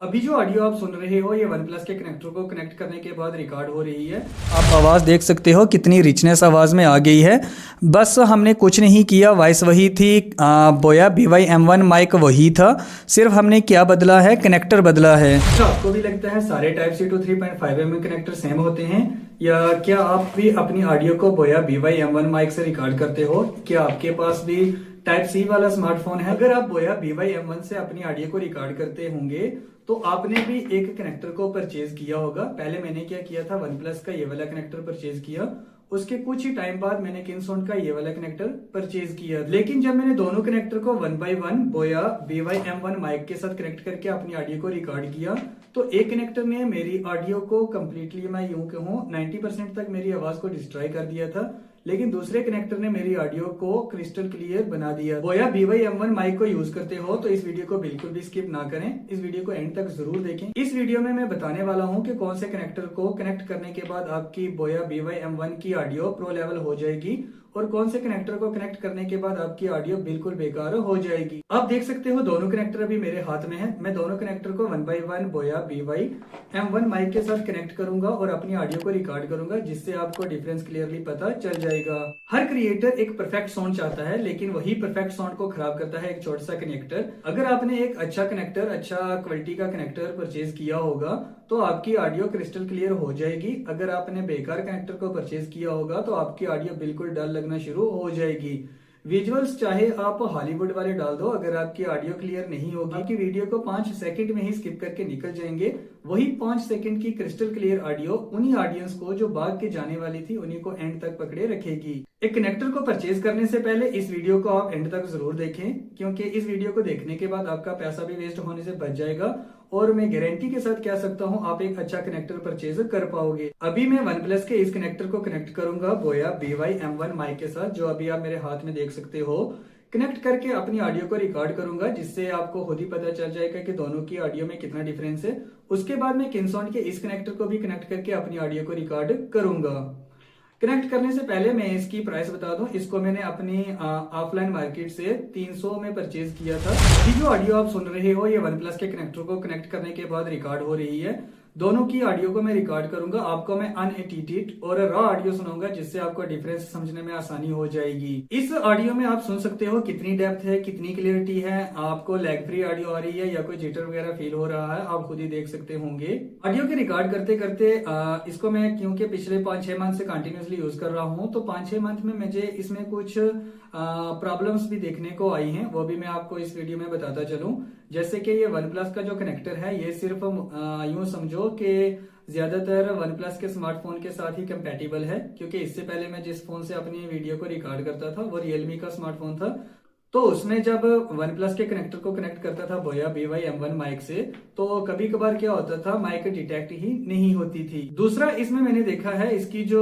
अभी जो ऑडियो आप सुन रहे हो ये वन प्लस के कनेक्टर को कनेक्ट करने के बाद रिकॉर्ड हो रही है। आप आवाज़ देख सकते हो कितनी रिचनेस आवाज़ में आ गई है। बस हमने कुछ नहीं किया, वॉइस वही थी, बोया BY-M1 माइक वही था, सिर्फ हमने क्या बदला है, कनेक्टर बदला है। तो आपको भी लगता है सारे type C to 3.5mm connector same होते हैं, या क्या आप भी अपनी ऑडियो को बोया BY-M1 माइक से रिकॉर्ड करते हो? क्या आपके पास भी टाइप सी वाला स्मार्टफोन है? अगर आप बोया BY-M1 से अपनी ऑडियो को रिकॉर्ड करते होंगे तो आपने भी एक कनेक्टर को परचेज किया होगा। पहले मैंने क्या किया था, वन प्लस का ये वाला कनेक्टर परचेज किया, उसके कुछ ही टाइम बाद मैंने किनसॉन का ये वाला कनेक्टर परचेज किया। लेकिन जब मैंने दोनों कनेक्टर को वन बाय वन बोया BY-M1 माइक के साथ कनेक्ट करके अपनी ऑडियो को रिकॉर्ड किया तो एक कनेक्टर ने मेरी ऑडियो को कंप्लीटली, मैं यूं कहूं 90% तक मेरी आवाज को डिस्ट्रॉय कर दिया था, लेकिन दूसरे कनेक्टर ने मेरी ऑडियो को क्रिस्टल क्लियर बना दिया। बोया BY-M1 माइक को यूज करते हो तो इस वीडियो को बिल्कुल भी स्किप ना करें, इस वीडियो को एंड तक जरूर देखें। इस वीडियो में मैं बताने वाला हूं कि कौन से कनेक्टर को कनेक्ट करने के बाद आपकी बोया BY-M1 की ऑडियो प्रो लेवल हो जाएगी और कौन से कनेक्टर को कनेक्ट करने के बाद आपकी ऑडियो बिल्कुल बेकार हो जाएगी। आप देख सकते हो दोनों कनेक्टर अभी मेरे हाथ में है। मैं दोनों कनेक्टर को वन बाय वन बोया BY-M1 माइक के साथ कनेक्ट करूंगा और अपनी ऑडियो को रिकॉर्ड करूंगा, जिससे आपको डिफरेंस क्लियरली पता चल जाएगा। हर क्रिएटर एक परफेक्ट साउंड चाहता है, लेकिन वही परफेक्ट साउंड को खराब करता है एक छोटा सा कनेक्टर। अगर आपने एक अच्छा कनेक्टर, अच्छा क्वालिटी का कनेक्टर परचेज किया होगा तो आपकी ऑडियो क्रिस्टल क्लियर हो जाएगी। अगर आपने बेकार कनेक्टर को परचेज किया होगा तो आपकी ऑडियो बिल्कुल डल लगना शुरू हो जाएगी। विजुअल्स चाहे आप हॉलीवुड वाले डाल दो, अगर आपकी ऑडियो क्लियर नहीं होगी, आपकी वीडियो को 5 सेकंड में ही स्किप करके निकल जाएंगे। वही 5 सेकंड की क्रिस्टल क्लियर ऑडियो उन्हीं ऑडियंस को जो भाग के जाने वाली थी उन्हीं को एंड तक पकड़े रखेगी। एक कनेक्टर को परचेज करने से पहले इस वीडियो को आप एंड तक जरूर देखें, क्योंकि इस वीडियो को देखने के बाद आपका पैसा भी वेस्ट होने से बच जाएगा और मैं गारंटी के साथ कह सकता हूं आप एक अच्छा कनेक्टर परचेज कर पाओगे। अभी मैं वन प्लस के इस कनेक्टर को कनेक्ट करूंगा बोया BY-M1 माइक के साथ, जो अभी आप मेरे हाथ में देख सकते हो। कनेक्ट करके अपनी ऑडियो को रिकॉर्ड करूंगा, जिससे आपको खुद ही पता चल जाएगा कि दोनों की ऑडियो में कितना डिफरेंस है। उसके बाद मैं किनसॉन के इस कनेक्टर को भी कनेक्ट करके अपनी ऑडियो को रिकॉर्ड करूंगा। कनेक्ट करने से पहले मैं इसकी प्राइस बता दूं, इसको मैंने अपनी ऑफलाइन मार्केट से 300 में परचेज किया था। ये जो ऑडियो आप सुन रहे हो ये वन प्लस के कनेक्टर को कनेक्ट करने के बाद रिकॉर्ड हो रही है। दोनों की ऑडियो को मैं रिकॉर्ड करूंगा, आपको मैं अनएडिटेड और रॉ ऑडियो सुनाऊंगा, जिससे आपको डिफरेंस समझने में आसानी हो जाएगी। इस ऑडियो में आप सुन सकते हो कितनी डेप्थ है, कितनी क्लियरिटी है, आपको लैग फ्री ऑडियो आ रही है या कोई जिटर वगैरह फील हो रहा है, आप खुद ही देख सकते होंगे। ऑडियो के रिकॉर्ड करते करते इसको मैं क्योंकि पिछले 5-6 मंथ से कंटिन्यूसली यूज कर रहा हूँ, तो 5-6 मंथ में मुझे इसमें कुछ प्रॉब्लम्स भी देखने को आई हैं, वो भी मैं आपको इस वीडियो में बताता चलूं। जैसे कि ये वन प्लस का जो कनेक्टर है ये सिर्फ यूं समझो कि ज्यादातर वन प्लस के स्मार्टफोन के साथ ही कंपैटिबल है, क्योंकि इससे पहले मैं जिस फोन से अपनी वीडियो को रिकॉर्ड करता था वो रियलमी का स्मार्टफोन था। तो उसमें जब वन प्लस के कनेक्टर को कनेक्ट करता था बोया BY-M1 माइक से, तो कभी कभार क्या होता था, माइक डिटेक्ट ही नहीं होती थी। दूसरा इसमें मैंने देखा है इसकी जो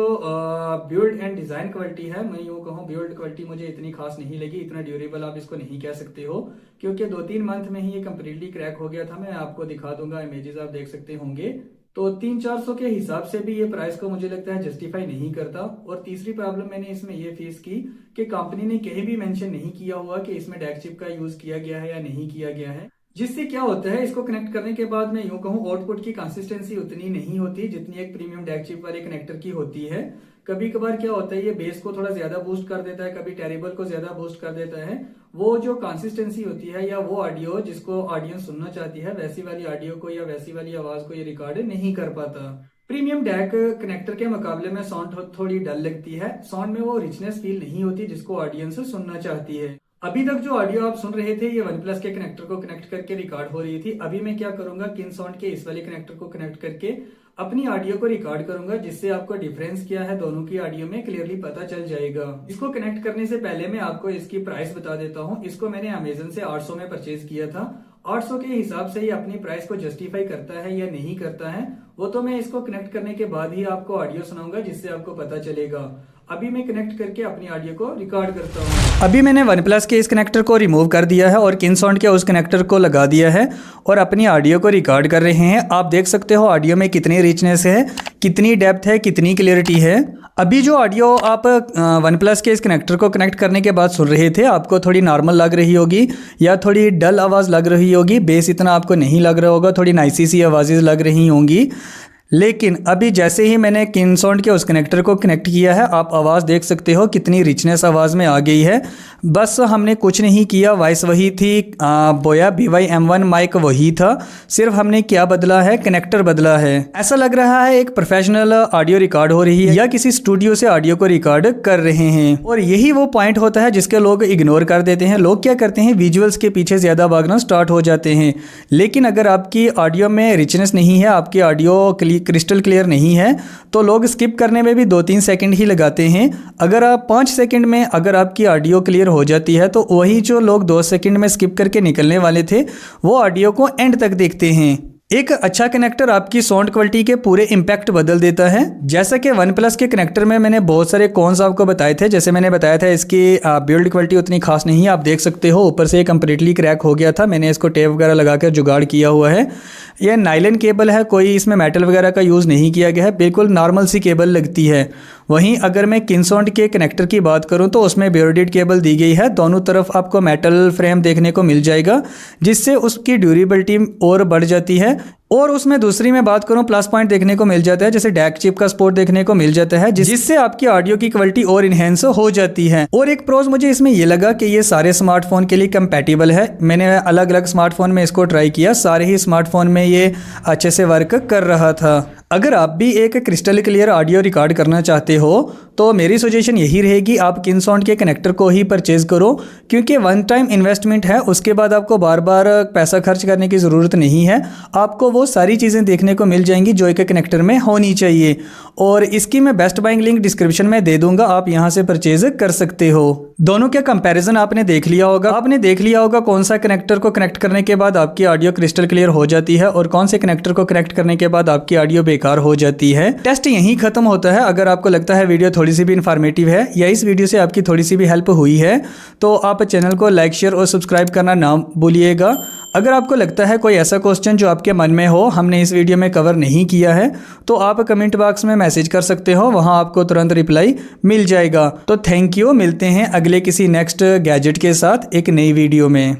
बिल्ड एंड डिजाइन क्वालिटी है, मैं यूं कहूं बिल्ड क्वालिटी मुझे इतनी खास नहीं लगी, इतना ड्यूरेबल आप इसको नहीं कह सकते हो, क्योंकि 2-3 मंथ में ही ये कम्प्लीटली क्रैक हो गया था। मैं आपको दिखा दूंगा, इमेजेस आप देख सकते होंगे। तो 300-400 के हिसाब से भी ये प्राइस को मुझे लगता है जस्टिफाई नहीं करता। और तीसरी प्रॉब्लम मैंने इसमें ये फेस की कि कंपनी ने कहीं भी मेंशन नहीं किया हुआ कि इसमें डैक चिप का यूज किया गया है या नहीं किया गया है, जिससे क्या होता है इसको कनेक्ट करने के बाद मैं यूं कहूं आउटपुट की कंसिस्टेंसी उतनी नहीं होती जितनी एक प्रीमियम डैक चिप वाले कनेक्टर की होती है। कभी कभार क्या होता है ये बेस को थोड़ा ज्यादा बूस्ट कर देता है, कभी टेरिबल को ज्यादा बूस्ट कर देता है। वो जो कंसिस्टेंसी होती है या वो ऑडियो जिसको ऑडियंस सुनना चाहती है, वैसी वाली ऑडियो को या वैसी वाली आवाज को ये रिकॉर्ड नहीं कर पाता। प्रीमियम डैक कनेक्टर के मुकाबले में साउंड थोड़ी डल लगती है, साउंड में वो रिचनेस फील नहीं होती जिसको ऑडियंस सुनना चाहती है। अभी तक जो ऑडियो आप सुन रहे थे ये वन प्लस के कनेक्टर को कनेक्ट करके रिकॉर्ड हो रही थी। अभी मैं क्या करूंगा, किनसॉन के इस वाले कनेक्टर को कनेक्ट करके अपनी ऑडियो को रिकॉर्ड करूंगा, जिससे आपको डिफरेंस क्या है दोनों की ऑडियो में क्लियरली पता चल जाएगा। इसको कनेक्ट करने से पहले मैं आपको इसकी प्राइस बता देता हूँ। इसको मैंने अमेजन से 800 में परचेज किया था। 800 के हिसाब से ये अपनी प्राइस को जस्टिफाई करता है या नहीं करता है, वो तो मैं इसको कनेक्ट करने के बाद ही आपको ऑडियो सुनाऊंगा, जिससे आपको पता चलेगा। अभी मैं कनेक्ट करके अपनी ऑडियो को रिकॉर्ड करता हूँ। अभी मैंने वन प्लस के इस कनेक्टर को रिमूव कर दिया है और किनसाउंड के उस कनेक्टर को लगा दिया है और अपनी ऑडियो को रिकॉर्ड कर रहे हैं। आप देख सकते हो ऑडियो में कितनी रिचनेस है, कितनी डेप्थ है, कितनी क्लियरिटी है। अभी जो ऑडियो आप वन प्लस के इस कनेक्टर को कनेक्ट करने के बाद सुन रहे थे, आपको थोड़ी नॉर्मल लग रही होगी या थोड़ी डल आवाज़ लग रही होगी, बेस इतना आपको नहीं लग रहा होगा, थोड़ी नाइसी सी आवाज़ें लग रही होंगी। लेकिन अभी जैसे ही मैंने किनसाउंड के उस कनेक्टर को कनेक्ट किया है, आप आवाज़ देख सकते हो कितनी रिचनेस आवाज़ में आ गई है। बस हमने कुछ नहीं किया, वॉइस वही थी, बोया BY-M1 माइक वही था, सिर्फ हमने क्या बदला है, कनेक्टर बदला है। ऐसा लग रहा है एक प्रोफेशनल ऑडियो रिकॉर्ड हो रही है या किसी स्टूडियो से ऑडियो को रिकॉर्ड कर रहे हैं। और यही वो पॉइंट होता है जिसके लोग इग्नोर कर देते हैं। लोग क्या करते हैं, विजुअल्स के पीछे ज़्यादा भागना स्टार्ट हो जाते हैं। लेकिन अगर आपकी ऑडियो में रिचनेस नहीं है, आपकी ऑडियो क्रिस्टल क्लियर नहीं है, तो लोग स्किप करने में भी 2-3 सेकंड ही लगाते हैं। अगर आप 5 सेकंड में अगर आपकी ऑडियो क्लियर हो जाती है, तो वही जो लोग 2 सेकंड में स्किप करके निकलने वाले थे, वो ऑडियो को एंड तक देखते हैं। एक अच्छा कनेक्टर आपकी साउंड क्वालिटी के पूरे इम्पैक्ट बदल देता है। जैसा कि वन प्लस के कनेक्टर में मैंने बहुत सारे कॉन्स आपको बताए थे। जैसे मैंने बताया था इसकी बिल्ड क्वालिटी उतनी खास नहीं है, आप देख सकते हो ऊपर से कंप्लीटली क्रैक हो गया था। मैंने इसको टेप वगैरह लगा कर जुगाड़ किया हुआ है। यह नाइलन केबल है, कोई इसमें मेटल वगैरह का यूज़ नहीं किया गया है, बिल्कुल नॉर्मल सी केबल लगती है। वहीं अगर मैं किनसाउंड के कनेक्टर की बात करूं तो उसमें बेरोडेड केबल दी गई है, दोनों तरफ आपको मेटल फ्रेम देखने को मिल जाएगा, जिससे उसकी ड्यूरेबिलिटी और बढ़ जाती है। और उसमें दूसरी में बात करूं प्लस पॉइंट देखने को मिल जाता है, जैसे डैक चिप का सपोर्ट देखने को मिल जाता है, जिससे आपकी ऑडियो की क्वालिटी और इनहेंस हो जाती है। और एक प्रोज मुझे इसमें ये लगा कि ये सारे स्मार्टफोन के लिए कंपैटिबल है। मैंने अलग अलग स्मार्टफोन में इसको ट्राई किया, सारे ही स्मार्टफोन में ये अच्छे से वर्क कर रहा था। अगर आप भी एक क्रिस्टल क्लियर ऑडियो रिकॉर्ड करना चाहते हो तो मेरी सजेशन यही रहेगी, आप किनसाउंड के कनेक्टर को ही परचेज़ करो, क्योंकि वन टाइम इन्वेस्टमेंट है, उसके बाद आपको बार बार पैसा खर्च करने की ज़रूरत नहीं है। आपको वो सारी चीज़ें देखने को मिल जाएंगी जो एक कनेक्टर में होनी चाहिए। और इसकी मैं बेस्ट बाइंग लिंक डिस्क्रिप्शन में दे दूंगा, आप यहाँ से परचेज कर सकते हो। दोनों के कंपैरिजन आपने देख लिया होगा, कौन सा कनेक्टर को कनेक्ट करने के बाद आपकी ऑडियो क्रिस्टल क्लियर हो जाती है और कौन से कनेक्टर को कनेक्ट करने के बाद आपकी ऑडियो बेकार हो जाती है। टेस्ट यहीं खत्म होता है। अगर आपको लगता है वीडियो थोड़ी सी भी इंफॉर्मेटिव है या इस वीडियो से आपकी थोड़ी सी भी हेल्प हुई है, तो आप चैनल को लाइक, शेयर और सब्सक्राइब करना ना भूलिएगा। अगर आपको लगता है कोई ऐसा क्वेश्चन जो आपके मन में हो, हमने इस वीडियो में कवर नहीं किया है, तो आप कमेंट बॉक्स में मैसेज कर सकते हो, वहां आपको तुरंत रिप्लाई मिल जाएगा। तो थैंक यू, मिलते हैं अगले किसी नेक्स्ट गैजेट के साथ एक नई वीडियो में।